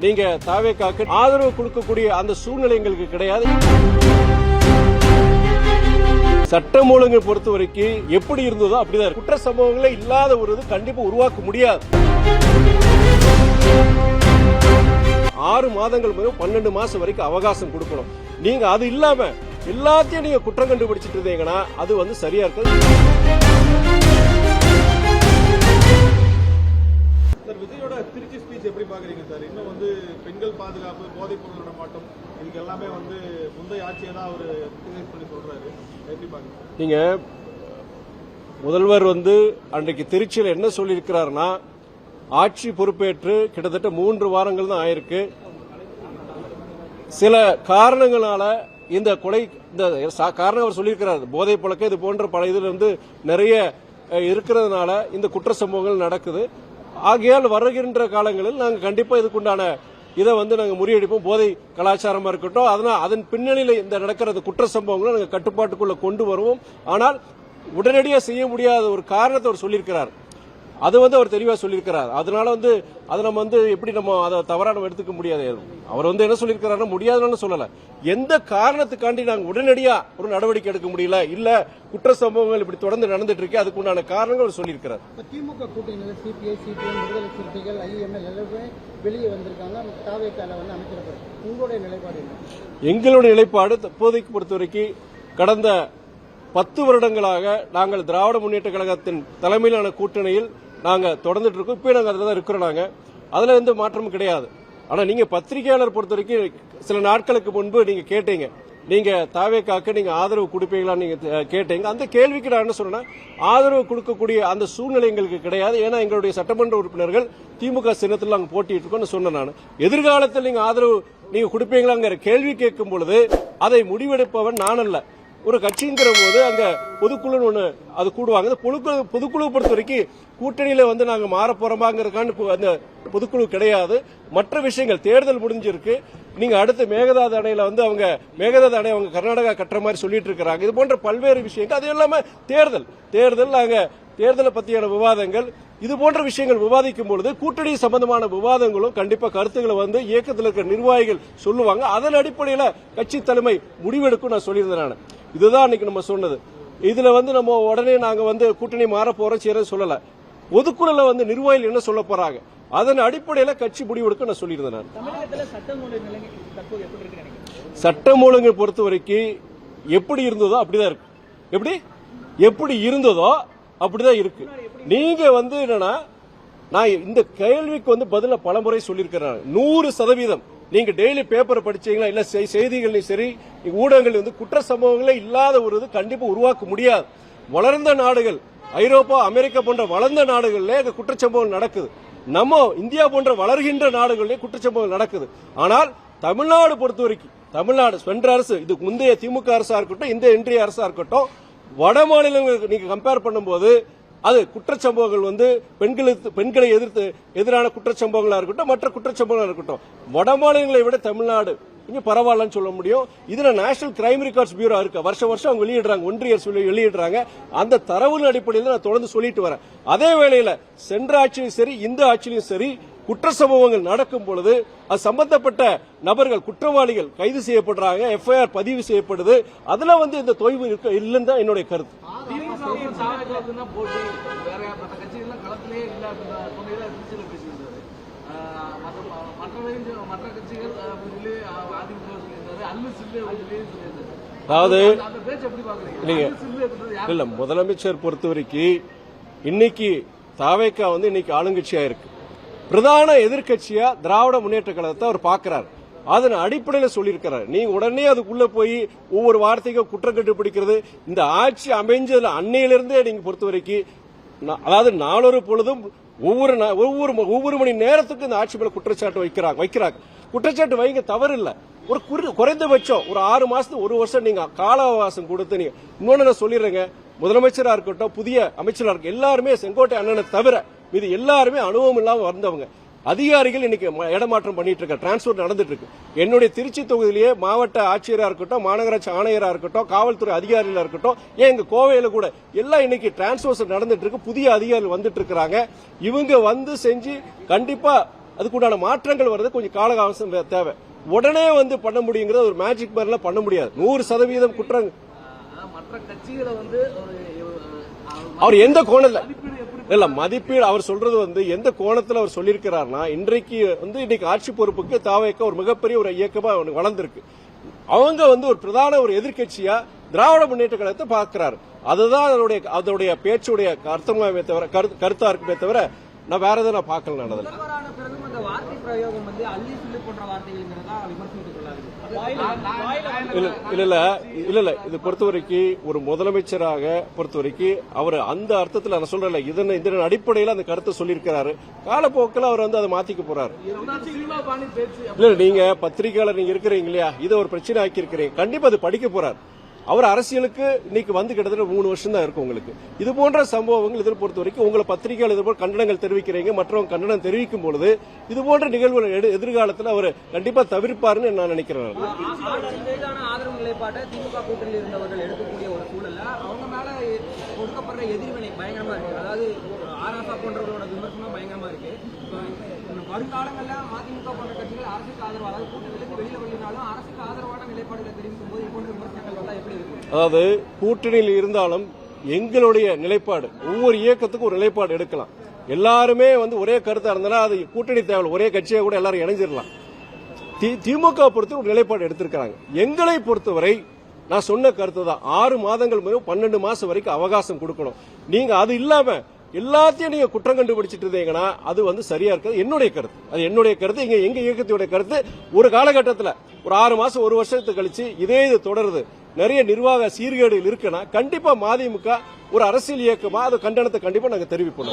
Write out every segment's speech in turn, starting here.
நீங்க தாவேக்காக்கு ஆதரவு கொடுக்கக்கூடிய அந்த சூழ்நிலை எங்களுக்கு கிடையாது. சட்டம் ஒழுங்கை பொறுத்த வரைக்கும் எப்படி இருந்ததோ அப்படிதான். குற்ற சம்பவங்களே இல்லாத ஒரு இது கண்டிப்பா உருவாக்க முடியாது. 6 மாதங்கள் முதல் 12 மாசம் வரைக்கும் அவகாசம் கொடுக்கணும். நீங்க அது இல்லாம எல்லாத்தையும் நீங்க குற்றம் கண்டுபிடிச்சிட்டு இருந்தீங்கன்னா அது சரியா இருக்காது. விஜயோட திருச்சி ஸ்பீச் எப்படி பாக்குறீங்க சார்? இன்னும் பெண்கள் பாதுகாப்பு, போதைப் பொருள் நடமாட்டம், இதுக்கு எல்லாமே முந்தைய ஆட்சியை தான் அவர் பண்ணி சொல்றாரு. எப்படி பாக்குறீங்க? நீங்க முதல்வர் அன்றைக்கு திருச்சியில் என்ன சொல்லியிருக்கிறாருன்னா, ஆட்சி பொறுப்பேற்று கிட்டத்தட்ட 3 வாரங்கள் தான் ஆயிருக்கு. சில காரணங்களால இந்த கொலை காரணம் அவர் சொல்லியிருக்கிறார். போதை பழக்கம் இது போன்ற பல இதுல நிறைய இருக்கிறதுனால இந்த குற்ற சம்பவங்கள் நடக்குது. ஆகையால் வருகின்ற காலங்களில் நாங்கள் கண்டிப்பா இதுக்குண்டான இதை நாங்கள் முறியடிப்போம். போதை கலாச்சாரமா இருக்கட்டும், அதன் பின்னணியில் இந்த நடக்கிற குற்ற சம்பவங்களை நாங்கள் கட்டுப்பாட்டுக்குள்ள கொண்டு வருவோம். ஆனால் உடனடியாக செய்ய முடியாத ஒரு காரணத்தை அவர் சொல்லியிருக்கிறார். அது அவர் தெளிவா சொல்லியிருக்கிறார். அதனால அதை நம்ம எப்படி நம்ம அதை தவறான எடுத்துக்க முடியாது. அவர் என்ன சொல்லியிருக்கிறாருன்னா, முடியாதுன்னு சொல்லல, எந்த காரணத்துக்காண்டி நாங்கள் உடனடியா ஒரு நடவடிக்கை எடுக்க முடியல, இல்ல குற்ற சம்பவங்கள் இப்படி தொடர்ந்து நடந்துட்டு இருக்கு, அதுக்கு உண்டான காரணங்கள் அவர் சொல்லியிருக்கிறார். திமுக கூட்டணியில் சிபிஐ, சிபிஎம், விடுதலை சிறுத்தைகள், ஐஎம்எல் எல்லாருமே வெளியே வந்திருக்காங்க. தாவேக்கால அமைச்சர், உங்களுடைய நிலைப்பாடு என்ன? எங்களுடைய நிலைப்பாடு தற்போதைக்கு பொறுத்த வரைக்கும் கடந்த 10 வருடங்களாக நாங்கள் திராவிட முன்னேற்ற கழகத்தின் தலைமையிலான கூட்டணியில் நாங்க தொடர்ந்துட்டு இருக்கோம். இப்ப நாங்க அதுல தான் இருக்கிறோம். அதுல எந்த மாற்றமும் கிடையாது. ஆனா நீங்க பத்திரிகையாளர் பொறுத்த வரைக்கும் சில நாட்களுக்கு முன்பு நீங்க கேட்டீங்க, நீங்க தாவேக்காக்கு நீங்க ஆதரவு கொடுப்பீங்களா நீங்க கேட்டீங்க. அந்த கேள்விக்கு நான் என்ன சொன்னேன்னா, ஆதரவு கொடுக்கக்கூடிய அந்த சூழ்நிலை எங்களுக்கு கிடையாது. ஏன்னா எங்களுடைய சட்டமன்ற உறுப்பினர்கள் திமுக சின்னத்தில் நாங்க போட்டிட்டு இருக்கோம்னு சொன்னேன். நான் எதிர்காலத்தில் நீங்க ஆதரவு நீங்க கொடுப்பீங்களாங்கிற கேள்வி கேட்கும் பொழுது அதை முடிவெடுப்பவன் நான் அல்ல. ஒரு கட்சிங்கிற போது அங்க பொதுக்குழு ஒண்ணு அது கூடுவாங்க. பொதுக்குழு பொறுத்த வரைக்கும் கூட்டணியில நாங்க மாற போறோமாங்கிறதுக்கான அந்த பொதுக்குழு கிடையாது. மற்ற விஷயங்கள் தேர்தல் முடிஞ்சிருக்கு. நீங்க அடுத்து மேகதாது அணையில அவங்க மேகதாது அணை அவங்க கர்நாடகா கட்டுற மாதிரி சொல்லிட்டு இருக்காங்க. இது போன்ற பல்வேறு விஷயங்கள், அது எல்லாமே தேர்தல் நாங்க தேர்தலை பத்தியான விவாதங்கள், இது போன்ற விஷயங்கள் விவாதிக்கும் பொழுது கூட்டணி சம்பந்தமான விவாதங்களும் கண்டிப்பா கருத்துக்களை இயக்கத்தில் இருக்கிற நிர்வாகிகள் சொல்லுவாங்க. அதன் அடிப்படையில் கட்சி தலைமை முடிவெடுக்கும் நான் சொல்லியிருந்தேன். இதுதான் அன்னைக்கு நம்ம சொன்னது. இதுல நம்ம உடனே நாங்க கூட்டணி மாற போறோம் செய்யறது சொல்லல. பொதுக்குழுல நிர்வாகிகள் என்ன சொல்ல போறாங்க, அதன் அடிப்படையில் கட்சி முடிவெடுக்க நான் சொல்லியிருந்தேன். சட்டம் ஒழுங்கை பொறுத்த வரைக்கும் எப்படி இருந்ததோ அப்படிதான் இருக்கு. எப்படி இருந்ததோ அப்படிதான் இருக்கு. நீங்க என்னன்னா, நான் இந்த கேள்விக்கு பதில பலமுறை சொல்லியிருக்கிறேன். 100% நீங்க டெய்லி பேப்பரை படிச்சீங்களா, இல்ல செய்திகளையும் சரி ஊடகங்கள் குற்ற சம்பவங்களே இல்லாத ஒரு இது கண்டிப்பா உருவாக்க முடியாது. வளர்ந்த நாடுகள், ஐரோப்பா, அமெரிக்கா போன்ற வளர்ந்த நாடுகளிலே குற்றச்சம்பவங்கள் நடக்குது. நம்ம இந்தியா போன்ற வளர்கின்ற நாடுகளிலே குற்றச்சம்பவங்கள் நடக்குது. ஆனால் தமிழ்நாடு பொறுத்த வரைக்கும், தமிழ்நாடு சென்ற அரசு, இதுக்கு முந்தைய திமுக அரசா இருக்கட்டும், இந்த இன்றைய அரசா இருக்கட்டும், வட மாநிலங்களுக்கு நீங்க கம்பேர் பண்ணும்போது அது குற்றச்சம்பவங்கள் பெண்களை எதிரான குற்றச்சம்பவங்களா இருக்கட்டும், மற்ற குற்றச்சம்பவங்களா இருக்கட்டும், வட மாநிலங்களை விட தமிழ்நாடு இங்க பரவாயில்லன்னு சொல்ல முடியும். இதுல நேஷனல் கிரைம் ரெக்கார்ட்ஸ் பியூரோ இருக்கு. வருஷம் அவங்க வெளியிடுறாங்க, ஒன்றிய வெளியிடுறாங்க. அந்த தரவு அடிப்படையில் நான் தொடர்ந்து சொல்லிட்டு வரேன். அதே வேளையில சென்ற ஆட்சியிலும் சரி, இந்த ஆட்சியிலும் சரி, குற்ற சம்பவங்கள் நடக்கும் பொழுது அது சம்பந்தப்பட்ட நபர்கள், குற்றவாளிகள் கைது செய்யப்படுறாங்க, எஃப்ஐஆர் பதிவு செய்யப்படுது. அதுல இந்த தொய்வு இல்லைன்னு தான் என்னுடைய கருத்து. அதாவது இல்ல, முதலமைச்சர் பொறுத்த வரைக்கும் இன்னைக்கு தாவேக்கா இன்னைக்கு ஆளுங்கட்சியா இருக்கு. பிரதான எதிர்கட்சியா திராவிட முன்னேற்ற கழகத்தை அவர் பாக்குறாரு. அதன் அடிப்படையில் சொல்லியிருக்கிறார். நீங்க உடனே அதுக்குள்ள போய் ஒவ்வொரு வார்த்தைக்கும் குற்றம் கண்டுபிடிக்கிறது, இந்த ஆட்சி அமைஞ்சதுல அன்னையிலிருந்தே நீங்க பொறுத்த வரைக்கும், அதாவது நாளொரு பொழுதும் ஒவ்வொரு மணி நேரத்துக்கு இந்த ஆட்சி மேல குற்றச்சாட்டு வைக்கிறாங்க. குற்றச்சாட்டு வைங்க, தவறு இல்ல. ஒரு குறைந்தபட்சம் ஒரு 6 மாசத்துக்கு 1 வருஷம் நீங்க கால அவகாசம் கொடுத்து, நீங்க இன்னொன்னு நான் சொல்லிடுறேங்க, முதலமைச்சரா இருக்கட்டும், புதிய அமைச்சரா இருக்க எல்லாருமே, செங்கோட்டை அண்ணனை தவிர இது எல்லாருமே அனுபவம் இல்லாம வந்தவங்க. அதிகாரிகள் இன்னைக்கு இடமாற்றம் பண்ணிட்டு இருக்க, டிரான்ஸ்பர் நடந்துட்டு இருக்கு. என்னுடைய திருச்சி தொகுதியிலேயே மாவட்ட ஆட்சியரா இருக்கட்டும், மாநகராட்சி ஆணையரா இருக்கட்டும், காவல்துறை அதிகாரிகளா இருக்கட்டும், ஏன் எங்க கோவையில கூட எல்லாம் இன்னைக்கு டிரான்ஸ்பர் நடந்துட்டு இருக்கு. புதிய அதிகாரிகள் வந்துட்டு இருக்காங்க. இவங்க செஞ்சு கண்டிப்பா அதுக்குண்டான மாற்றங்கள் வர்றது கொஞ்சம் கால அவகாசம் தேவை. உடனே வந்து பண்ண முடியுங்கிறது ஒரு மேஜிக் மாதிரிலாம் பண்ண முடியாது. 100% குற்றம் மற்ற கட்சிகளை வந்து அவர் எந்த கோணத்துல இல்ல மதிப்பீடு அவர் சொல்றது வந்து எந்த கோணத்துல அவர் சொல்லியிருக்கிறார்னா, இன்றைக்கு வந்து இன்னைக்கு ஆட்சி பொறுப்புக்கு தாவேக ஒரு மிகப்பெரிய ஒரு இயக்கமா வளர்ந்திருக்கு. அவங்க வந்து ஒரு பிரதான ஒரு எதிர்க்கட்சியா திராவிட முன்னேற்ற கழகத்தை பார்க்கிறாரு. அதுதான் அதோடைய பேச்சுடைய அர்த்தமாவே தவிர கருத்தா இருக்குமே தவிர நான் வேற எதுவும் நான் பார்க்கல. நடந்தது வார்த்தை பிரயோகம் வந்து அள்ளி சொல்லி போன்ற வார்த்தைகள்ங்கிறதா விமர்சித்துக் இல்ல இது பொறுத்தவரைக்கும் ஒரு முதலமைச்சராக பொறுத்தவரைக்கும் அவர் அந்த அர்த்தத்தில் நான் சொல்றேன், இதன் அடிப்படையில் அந்த கருத்தை சொல்லியிருக்கிறாரு. காலப்போக்கில் அவர் வந்து அதை மாத்திக்க போறாரு. இல்ல நீங்க பத்திரிகையாளர் நீங்க இருக்கிறீங்க இல்லையா, இதை ஒரு பிரச்சனை ஆக்கி இருக்கிறீங்க. கண்டிப்பா அது படிக்க போறாரு. அவர் அரசியலுக்கு இன்னைக்கு வந்து கிட்டத்தட்ட 3 வருஷம் தான் இருக்கும். உங்களுக்கு இது போன்ற சம்பவங்கள் இதில் பொறுத்த வரைக்கும் உங்களை பத்திரிகையாளர் இது போல கண்டனங்கள் தெரிவிக்கிறீங்க, மற்றவங்க கண்டனம் தெரிவிக்கும் பொழுது இது போன்ற நிகழ்வுகள் எதிர்காலத்தில் அவர் கண்டிப்பா தவிர்ப்பாருன்னு நான் நினைக்கிறேன். ஆதரவு நிலைப்பாட்டை திமுக கூட்டணியில் இருந்தவர்கள் எடுக்கக்கூடிய ஒரு சூழல்ல அவங்க மேல கொடுக்கப்படுற எதிர்வினை பயங்கரமா இருக்கு. அதாவது ஆராசா போன்றவர்களோட விமர்சனம் பயங்கரமா இருக்கு. வருங்காலங்கள்ல மதிமுக போன்ற கட்சிகள் அரசுக்கு ஆதரவு, அதாவது கூட்டணியிலிருந்து வெளியில வெளியினாலும் அரசுக்கு ஆதரவான நிலைப்பாடுகளை தெரிவிக்கும் போது போன்ற விமர்சனங்கள் எல்லாம் எப்படி இருக்கு? அதாவது கூட்டணியில் இருந்தாலும் எங்களுடைய நிலைப்பாடு, ஒவ்வொரு இயக்கத்துக்கும் ஒரு நிலைப்பாடு எடுக்கலாம். எல்லாருமே வந்து ஒரே கருத்தா இருந்தாலும் அது கூட்டணி தேவை, ஒரே கட்சியை கூட எல்லாரும் இணைஞ்சிடலாம். திமுக பொறுத்து ஒரு நிலைப்பாடு எடுத்திருக்காங்க. எங்களை பொறுத்தவரை நான் சொன்ன கருத்து தான், 6 மாதங்கள் முதல் 12 மாசம் வரைக்கும் அவகாசம் கொடுக்கணும். நீங்க அது இல்லாம எல்லாத்தையும் நீங்க குற்றம் கண்டுபிடிச்சிட்டு இருந்தீங்கன்னா அது வந்து சரியா இருக்காது. என்னுடைய கருத்து, அது என்னுடைய கருத்து. எங்க இயக்கத்துடைய கருத்து, ஒரு காலகட்டத்தில் ஒரு 6 மாசம் 1 வருஷத்துக்கு கழிச்சு இதே இது தொடருது, நிறைய நிர்வாக சீர்கேடுகள் இருக்குன்னா கண்டிப்பா மதிமுக ஒரு அரசியல் இயக்கமா அது கண்டனத்தை கண்டிப்பா நாங்க தெரிவிப்போம்.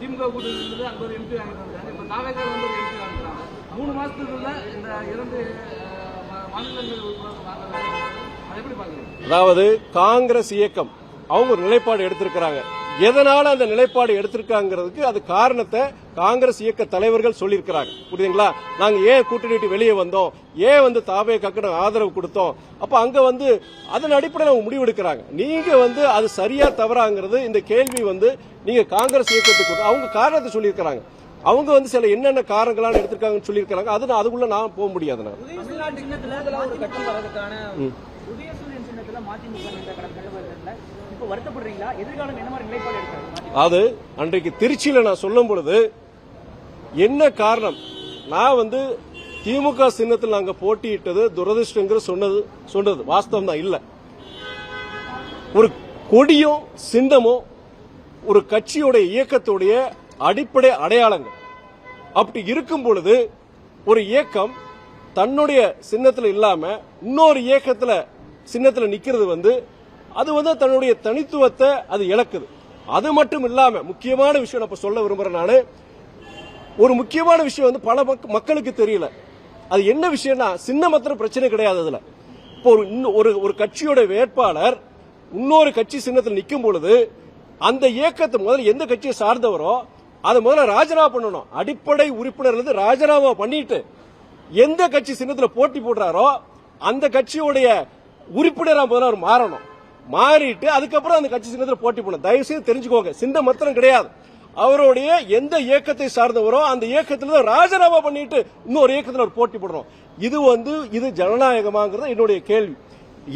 திமுக கூட்டணியிலிருந்து அங்க ஒரு எம்பி வாங்கிட்டு இப்ப தாவேகா வந்து ஒரு எம்பி வாங்குறாங்க. 3 மாசத்துக்குள்ள இந்த 2 மாநிலங்கள் எப்படி பாக்குறீங்க? அதாவது காங்கிரஸ் இயக்கம் அவங்க ஒரு நிலைப்பாடு எடுத்திருக்கிறாங்க. எதனால அந்த நிலைப்பாடு எடுத்திருக்காங்கிறதுக்கு அது காரணத்தை காங்கிரஸ் இயக்க தலைவர்கள் சொல்லியிருக்கிறாங்க. புரியுதுங்களா? நாங்க ஏன் கூட்டணி விட்டு வெளியே வந்தோம், ஏன் வந்து தாவேகாக்கு நாங்க ஆதரவு கொடுத்தோம், அப்ப அங்க வந்து அதன் அடிப்படையில் அவங்க முடிவெடுக்கிறாங்க. நீங்க வந்து அது சரியா தவறாங்கிறது இந்த கேள்வி வந்து நீங்க காங்கிரஸ் இயக்கத்துக்கு அவங்க காரணத்தை சொல்லியிருக்கிறாங்க. அவங்க வந்து சில என்னென்ன காரணங்களான எடுத்திருக்காங்கன்னு சொல்லியிருக்காங்க. அது அதுக்குள்ள நான் போக முடியாது. அது அன்றைக்கு திருச்சியில நான் சொல்லும் பொழுது என்ன காரணம், நான் வந்து திமுக சின்னத்தில் நாங்க போட்டியிட்டது துரதிருஷ்டங்கிற சொன்னது வாஸ்தவம் தான். இல்ல ஒரு கொடியோ சின்னமோ ஒரு கட்சியுடைய இயக்கத்துடைய அடிப்படை அடையாளங்கள். அப்படி இருக்கும் பொழுது ஒரு இயக்கம் தன்னுடைய சின்னத்தில் இல்லாம இன்னொரு இயக்கத்துல சின்னத்தில் நிக்கிறது வந்து அது வந்து தன்னுடைய தனித்துவத்தை அது இழக்குது. அது மட்டும் இல்லாம முக்கியமான விஷயம் நான் சொல்ல விரும்புறேன். நானு ஒரு முக்கியமான விஷயம் வந்து பல மக்களுக்கு தெரியல. அது என்ன விஷயம்னா, சின்ன மாத்திரம் பிரச்சனை கிடையாது. அதுல இப்போ ஒரு கட்சியோட வேட்பாளர் இன்னொரு கட்சி சின்னத்தில் நிற்கும் பொழுது அந்த இயக்கத்தை முதல்ல எந்த கட்சியை சார்ந்தவரோ அதை முதல்ல ராஜினாமா பண்ணணும். அடிப்படை உறுப்பினர் ராஜினாமா பண்ணிட்டு எந்த கட்சி சின்னத்தில் போட்டி போடுறாரோ அந்த கட்சியுடைய உறுப்பினரா முதல்ல அவர் மாறணும். மாறிட்டு அதுக்கப்புறம் அந்த கட்சி சின்னத்தில் போட்டி போடணும். தயவு செய்து தெரிஞ்சுக்கோங்க, சின்ன மாத்திரம் கிடையாது. அவருடைய எந்த இயக்கத்தை சார்ந்தவரோ அந்த இயக்கத்தில் ராஜினாமா பண்ணிட்டு இன்னொரு இயக்கத்தில் ஒரு போட்டி போடணும். இது ஜனநாயகமாங்கிறது என்னுடைய கேள்வி.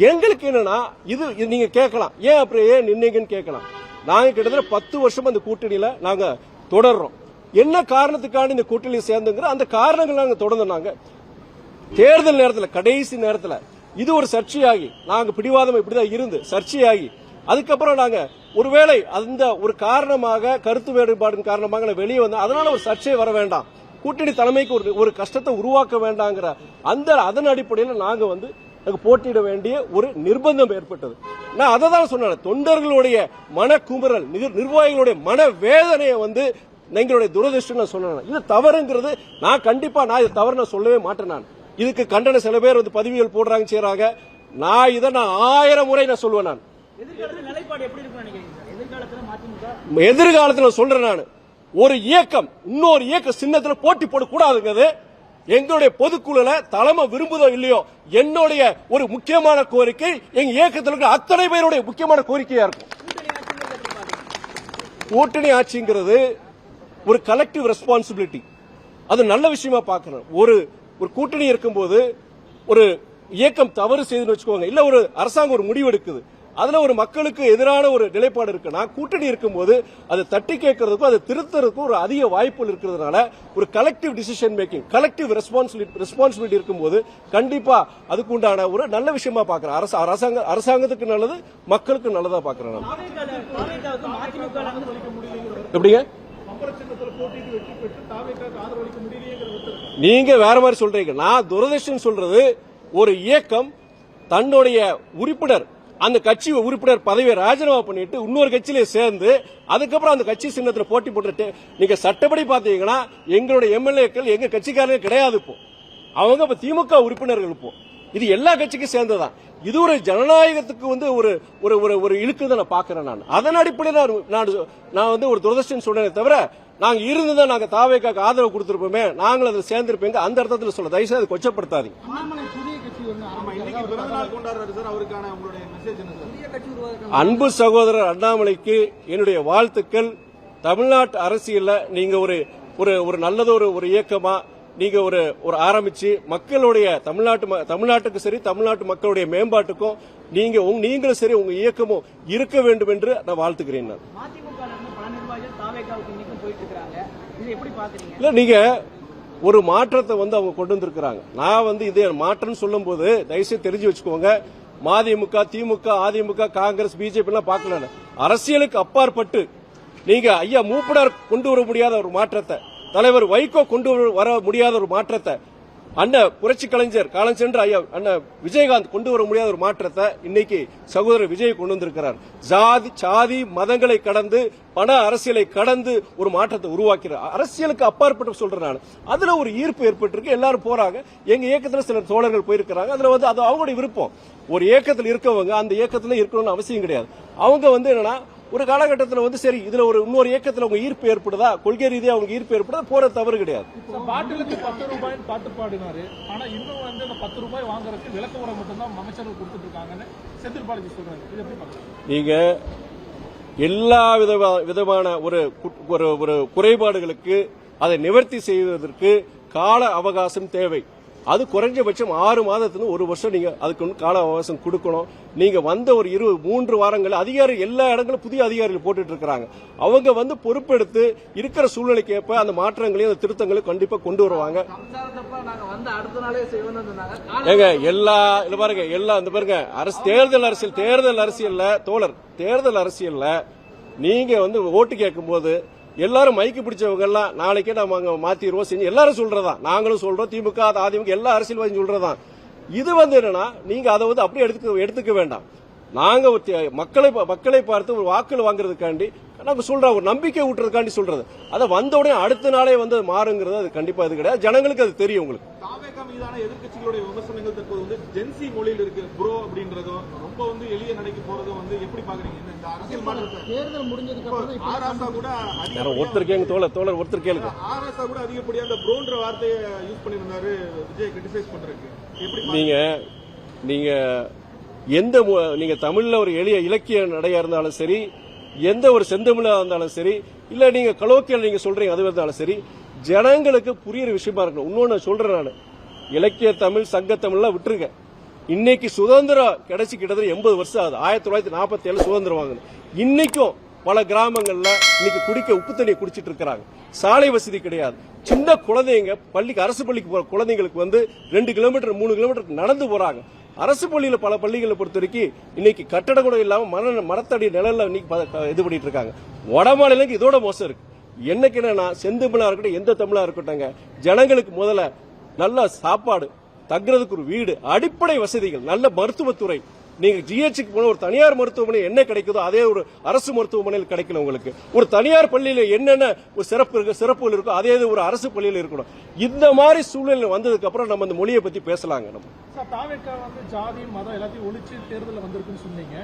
எங்களுக்கு என்னன்னா இது நீங்க கேட்கலாம், ஏன் அப்புறம் ஏன் நின்னீங்கன்னு கேட்கலாம். நாங்க கிட்டத்தட்ட 10 வருஷம் அந்த கூட்டணியில நாங்க தொடர்றோம். என்ன காரணத்துக்கான இந்த கூட்டணியில் சேர்ந்துங்கிற அந்த காரணங்கள் நாங்க தொடர்ந்து நாங்க தேர்தல் நேரத்தில் கடைசி நேரத்தில் இது ஒரு சர்ச்சையாகி நாங்க பிடிவாதம் இப்படிதான் இருந்து சர்ச்சையாகி அதுக்கப்புறம் நாங்க ஒருவேளை அந்த ஒரு காரணமாக கருத்து வேறுபாடின் காரணமாக வெளியே வந்தோம். அதனால ஒரு சர்ச்சை வர வேண்டாம், கூட்டணி தலைமைக்கு ஒரு கஷ்டத்தை உருவாக்க வேண்டாங்கிற அதன் அடிப்படையில் நாங்க வந்து போட்டியிட வேண்டிய ஒரு நிர்பந்தம் ஏற்பட்டது. நான் அதை தான் சொன்னேன், தொண்டர்களுடைய மன குமுறல், நிர்வாகிகளுடைய மன வேதனையை வந்து எங்களுடைய துரதிருஷ்டம் சொன்னேன். இது தவறுங்கிறது நான் கண்டிப்பா இது தவறு நான் சொல்லவே மாட்டேன். நான் இதுக்கு கண்டன சில பேர் வந்து பதிவுகள் போடுறாங்க செய்யறாங்க. நான் 1000 முறை நான் சொல்லுவேன். நான் எதிர்காலத்தில் சொல்றேன், நான் ஒரு இயக்கம் இன்னொரு இயக்க சின்னத்தில் போட்டி போடக்கூடாதுங்கிறது எங்களுடைய பொதுக்குழுல தலைமை விரும்புதோ இல்லையோ என்னுடைய ஒரு முக்கியமான கோரிக்கை, எங்க இயக்கத்தில் இருக்கிற அத்தனை பேருடைய முக்கியமான கோரிக்கையா இருக்கும். கூட்டணி ஆட்சிங்கிறது ஒரு கலெக்டிவ் ரெஸ்பான்சிபிலிட்டி, அது நல்ல விஷயமா பார்க்கணும். ஒரு கூட்டணி இருக்கும்போது ஒரு இயக்கம் தவறு செய்துன்னு வச்சுக்கோங்க, இல்ல ஒரு அரசாங்கம் ஒரு முடிவு எடுக்குது, அதுல ஒரு மக்களுக்கு எதிரான ஒரு நிலைப்பாடு இருக்குன்னா கூட்டணி இருக்கும்போது அதை தட்டி கேட்கறதுக்கும் அதை திருத்தறதுக்கும் ஒரு அதிக வாய்ப்புகள் இருக்கிறதுனால ஒரு collective decision making, collective responsibility இருக்கும்போது கண்டிப்பா அதுக்கு உண்டான ஒரு நல்ல விஷயமா பாக்குறேன். அரசாங்கத்துக்கு நல்லது, மக்களுக்கு நல்லதா பாக்குறேன். எப்படிங்க நீங்க வேற மாதிரி சொல்றீங்க? நான் துரதிர்ஷ்டம் சொல்றது, ஒரு இயக்கம் தன்னுடைய உறுப்பினர் அந்த கட்சி உறுப்பினர் பதவியை ராஜினாமா பண்ணிட்டு இன்னொரு கட்சியில சேர்ந்து அதுக்கப்புறம் அந்த கட்சி சின்னத்தில் போட்டி போட்டுட்டு, நீங்க சட்டப்படி பாத்தீங்கன்னா எங்களுடைய எம்எல்ஏக்கள் எங்க கட்சிக்காரர்கள் கிடையாது. இப்போ அவங்க இப்ப திமுக உறுப்பினர்கள். இப்போ இது எல்லா கட்சிக்கும் சேர்ந்ததான். இது ஒரு ஜனநாயகத்துக்கு வந்து ஒரு ஒரு ஒரு இழுக்குதான் நான் பாக்குறேன். நான் அதன் அடிப்படையில் நான் வந்து ஒரு துரதிர்ஷ்டம் சொல்றேனே தவிர, நாங்க இருந்துதான் நாங்க தாவேக்காக்கு ஆதரவு கொடுத்திருப்போமே, நாங்களும் அதில் சேர்ந்திருப்பீங்க அந்த அர்த்தத்தில் சொல்ல தயவுசெய்து அதை கொச்சப்படுத்தாதீங்க. அன்பு சகோதரர் அண்ணாமலைக்கு என்னுடைய வாழ்த்துக்கள். தமிழ்நாட்டு அரசியல்ல நீங்க ஒரு நல்லதொரு ஒரு இயக்கமா நீங்க ஒரு ஆரம்பிச்சு மக்களுடைய தமிழ்நாட்டுக்கு சரி, தமிழ்நாட்டு மக்களுடைய மேம்பாட்டுக்கும் நீங்களும் சரி உங்க இயக்கமும் இருக்க வேண்டும் என்று நான் வாழ்த்துக்கிறேன். இல்ல நீங்க ஒரு மாற்றத்தை வந்து அவங்க கொண்டு வந்திருக்கிறாங்க. நான் வந்து இதே மாற்றம் சொல்லும் போது தயவுசெய்து தெரிஞ்சு வச்சுக்கோங்க, மதிமுக, திமுக, அதிமுக, காங்கிரஸ், பிஜேபி எல்லாம் பார்க்கல. அரசியலுக்கு அப்பாற்பட்டு நீங்க ஐயா மூப்பனார் கொண்டு வர முடியாத ஒரு மாற்றத்தை, தலைவர் வைகோ கொண்டு வர முடியாத ஒரு மாற்றத்தை, அண்ணன் புரட்சி கலைஞர் காலஞ்சென்ற ஐயா அண்ணன் விஜயகாந்த் கொண்டு வர முடியாத ஒரு மாற்றத்தை இன்னைக்கு சகோதரர் விஜய் கொண்டு வந்திருக்கிறார். சாதி மதங்களை கடந்து, பண அரசியலை கடந்து ஒரு மாற்றத்தை உருவாக்கிறார். அரசியலுக்கு அப்பாற்பட்டு சொல்றேன் நான். அதுல ஒரு ஈர்ப்பு ஏற்பட்டிருக்கு, எல்லாரும் போறாங்க. எங்க இயக்கத்தில் சில தோழர்கள் போயிருக்கிறாங்க. அதுல வந்து அது அவங்களுடைய விருப்பம். ஒரு இயக்கத்தில் இருக்கவங்க அந்த இயக்கத்தில் இருக்கணும்னு அவசியம் கிடையாது. அவங்க வந்து என்னன்னா ஒரு காலகட்டத்தில் வந்து சரி இதுல இன்னொரு இயக்கத்தில் அவங்க ஈர்ப்பு ஏற்படுதா, கொள்கை ரீதியா அவங்க ஈர்ப்பு ஏற்படுதா, போற தவறு கிடையாது. பாட்டிலுக்கு 10 ரூபாய் பாட்டு பாடினாரு. ஆனா இன்னும் வந்து அந்த 10 ரூபாய் வாங்குறதுக்கு விளக்க உரம் மட்டும்தான் அமைச்சர்கள் கொடுத்துட்டு இருக்காங்கன்னு செந்தில் பாலாஜி சொல்றாரு. இது எப்படி பாக்குறீங்க? நீங்க எல்லா விதமான ஒரு குறைபாடுகளுக்கு அதை நிவர்த்தி செய்வதற்கு கால அவகாசம் தேவை. அது குறைஞ்சபட்சம் 6 மாதத்துல 1 வருஷம் நீங்க அதுக்கு கால அவகாசம் கொடுக்கணும். நீங்க வந்த ஒரு 3 வாரங்கள் அதிகாரி எல்லா இடங்களும் புதிய அதிகாரிகள் போட்டுட்டு இருக்காங்க. அவங்க வந்து பொறுப்பெடுத்து இருக்கிற சூழ்நிலைக்கு ஏற்ப அந்த மாற்றங்களையும் அந்த திருத்தங்களையும் கண்டிப்பா கொண்டு வருவாங்க. ஏங்க எல்லா இல்ல பாருங்க எல்லாம் இந்த பாருங்க தேர்தல் அரசியல்ல தோழர், தேர்தல் அரசியல்ல நீங்க வந்து ஓட்டு கேட்கும் போது எல்லாரும் மைக்கு பிடிச்சவங்க எல்லாம் நாளைக்கே நம்ம மாத்திடுவோம் செஞ்சு எல்லாரும் சொல்றதா, நாங்களும் சொல்றோம், திமுக அதிமுக எல்லா அரசியல்வாதியும் சொல்றதான். இது வந்து என்னன்னா நீங்க அதை வந்து அப்படியே எடுத்துக்க வேண்டாம். நாங்க மக்களை பார்த்து ஒரு வாக்குகள் வாங்குறதுக்காண்டி நாங்க சொல்றோம், ஒரு நம்பிக்கை ஊட்டுறதுக்காண்டி சொல்றது. அதை வந்த உடனே அடுத்த நாளே வந்து மாறுங்கிறது அது கண்டிப்பா இது கிடையாது. ஜனங்களுக்கு அது தெரியும். உங்களுக்கு மீதான எதிர்க்கட்சிகளுடைய விமர்சனங்கள் தற்போது வந்து ஜென்சி மொழியில் இருக்கு. ப்ரோ அப்படின்றதும் ரொம்ப வந்து எளிய நடைக்கு போறதும் வந்து எப்படி பாக்குறீங்க? இந்த அரசியல் மாற்றத்தை தேர்தல் முடிஞ்சதுக்கு ஆராசா கூட ஒருத்தர் கேளுங்க தோழர் ஒருத்தர் கேளுங்க. ஆராசா கூட அதிகப்படியா அந்த ப்ரோன்ற வார்த்தையை யூஸ் பண்ணியிருந்தாரு விஜய் கிரிட்டிசைஸ் பண்றதுக்கு. எப்படி நீங்க எந்த நீங்க தமிழ்ல ஒரு எளிய இலக்கிய நடையா இருந்தாலும் சரி, எந்த ஒரு செந்தமிழா இருந்தாலும் சரி, இல்ல நீங்க கலோக்கியல் நீங்க சொல்றீங்க அது இருந்தாலும் சரி, ஜனங்களுக்கு புரியுற விஷயமா இருக்கணும். இன்னொன்னு சொல்றேன் நான், இலக்கிய தமிழ் சங்க தமிழ்லாம் விட்டுருங்க. இன்னைக்கு சுதந்திரம் கிடைச்சி கிட்டத்தட்ட 80 வருஷம் ஆகுது. 1947 சுதந்திரம் வாங்கணும். இன்னைக்கும் பல கிராமங்கள்ல இன்னைக்கு குடிக்க உப்பு தண்ணியை குடிச்சிட்டு இருக்கிறாங்க. சாலை வசதி கிடையாது. சின்ன குழந்தைங்க அரசு பள்ளிக்கு போற குழந்தைங்களுக்கு வந்து 2 கிலோமீட்டர் 3 கிலோமீட்டர் நடந்து போறாங்க. அரசு பள்ளியில பல பள்ளிகளை பொறுத்த வரைக்கும் இன்னைக்கு கட்டடம் கூட இல்லாம மரத்தடி நிழல்ல இது பண்ணிட்டு இருக்காங்க. வட மாநிலங்களுக்கு இதோட மோசம் இருக்கு. என்னைக்கு என்னன்னா செந்தமிழா இருக்கட்டும், எந்த தமிழா இருக்கட்டும், ஜனங்களுக்கு முதல்ல நல்ல சாப்பாடு, தங்குறதுக்கு ஒரு வீடு, அடிப்படை வசதிகள், நல்ல மருத்துவத்துறை. நீங்க ஜிஹெச்சுக்கு போன ஒரு தனியார் மருத்துவமனை என்ன கிடைக்குதோ அதே ஒரு அரசு மருத்துவமனையில் கிடைக்கல. உங்களுக்கு ஒரு தனியார் பள்ளியில என்னென்ன ஒரு சிறப்புகள் இருக்கோ அதே ஒரு அரசு பள்ளியில் இருக்கணும். இந்த மாதிரி சூழ்நிலை வந்ததுக்கு அப்புறம் நம்ம இந்த மொழியை பத்தி பேசலாங்க. நம்ம தாவேக்கா வந்து ஜாதி மதம் எல்லாத்தையும் ஒழிச்சு தேர்தலில் வந்திருக்குன்னு சொன்னீங்க.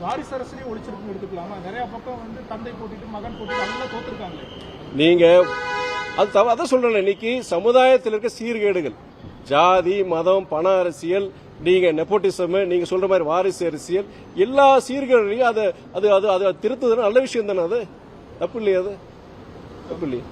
வாரிசு அரசியலையும் ஒழிச்சிருக்குன்னு எடுத்துக்கலாமா? நிறைய பக்கம் வந்து தந்தை போட்டிட்டு மகன் போட்டிட்டு அதெல்லாம் தோத்துருக்காங்க. நீங்க அதான் சொல்றேன், இன்னைக்கு சமுதாயத்தில் இருக்க சீர்கேடுகள், ஜாதி மதம் பண அரசியல், நீங்க நெப்போட்டிசம், நீங்க சொல்ற மாதிரி வாரிசு அரசியல், எல்லா சீர்கேடுகளையும் அதை திருத்துறது நல்ல விஷயம் தானே. அது தப்பு இல்லையா அது? தப்பு இல்லையா?